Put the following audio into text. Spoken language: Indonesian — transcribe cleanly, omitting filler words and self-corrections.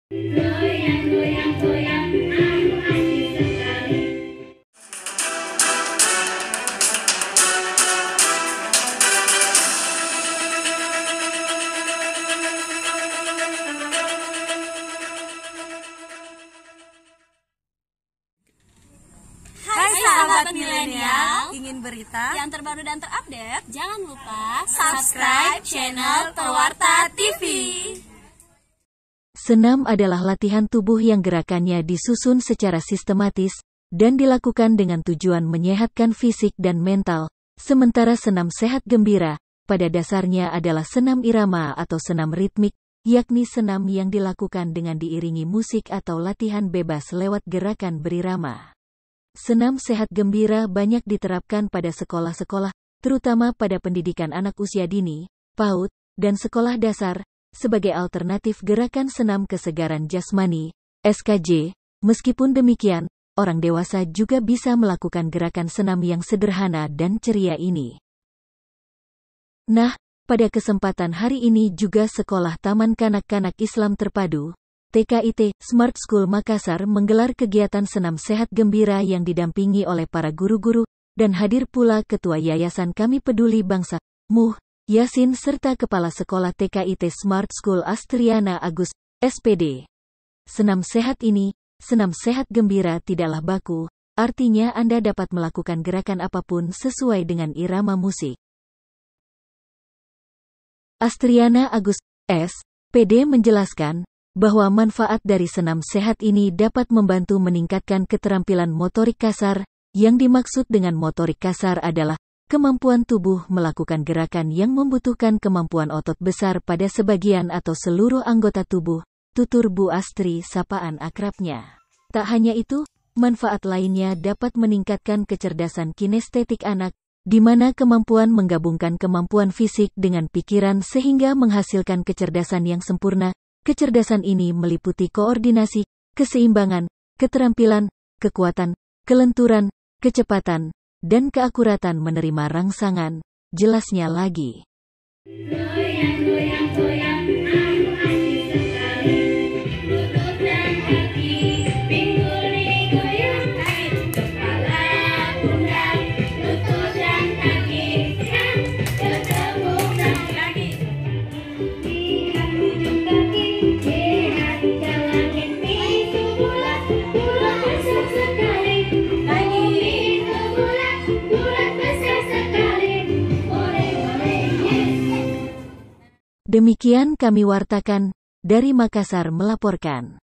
Goyang, goyang, goyang, aku asik sekali. Hai sahabat milenial, ingin berita yang terbaru dan terupdate, jangan lupa subscribe channel Pewarta TV. Senam adalah latihan tubuh yang gerakannya disusun secara sistematis dan dilakukan dengan tujuan menyehatkan fisik dan mental, sementara senam sehat gembira pada dasarnya adalah senam irama atau senam ritmik, yakni senam yang dilakukan dengan diiringi musik atau latihan bebas lewat gerakan berirama. Senam sehat gembira banyak diterapkan pada sekolah-sekolah, terutama pada pendidikan anak usia dini, PAUD, dan sekolah dasar, sebagai alternatif gerakan senam kesegaran jasmani, SKJ. Meskipun demikian, orang dewasa juga bisa melakukan gerakan senam yang sederhana dan ceria ini. Nah, pada kesempatan hari ini juga Sekolah Taman Kanak-Kanak Islam Terpadu, TKIT, Smart School Makassar menggelar kegiatan senam sehat gembira yang didampingi oleh para guru-guru, dan hadir pula Ketua Yayasan Kami Peduli Bangsa, Muh Yasin serta Kepala Sekolah TKIT Smart School Astriana Agus, SPD. Senam sehat ini, senam sehat gembira tidaklah baku, artinya Anda dapat melakukan gerakan apapun sesuai dengan irama musik. Astriana Agus, SPD menjelaskan bahwa manfaat dari senam sehat ini dapat membantu meningkatkan keterampilan motorik kasar. Yang dimaksud dengan motorik kasar adalah kemampuan tubuh melakukan gerakan yang membutuhkan kemampuan otot besar pada sebagian atau seluruh anggota tubuh, tutur Bu Astri sapaan akrabnya. Tak hanya itu, manfaat lainnya dapat meningkatkan kecerdasan kinestetik anak, di mana kemampuan menggabungkan kemampuan fisik dengan pikiran sehingga menghasilkan kecerdasan yang sempurna. Kecerdasan ini meliputi koordinasi, keseimbangan, keterampilan, kekuatan, kelenturan, kecepatan, dan keakuratan menerima rangsangan. Jelasnya lagi. Goyang, goyang, goyang, aku asik sekali. Lutut dan kaki, pinggul digoyang, naik kepala, pundak, lutut dan kaki, kan ketepuk dan kaki. Lihat ujung kaki, lihat jalan itu bulat, bulat besar sekali. Lagi itu bulat, bulat besar sekali. Oleh, oleh, yes. Demikian kami wartakan, dari Makassar melaporkan.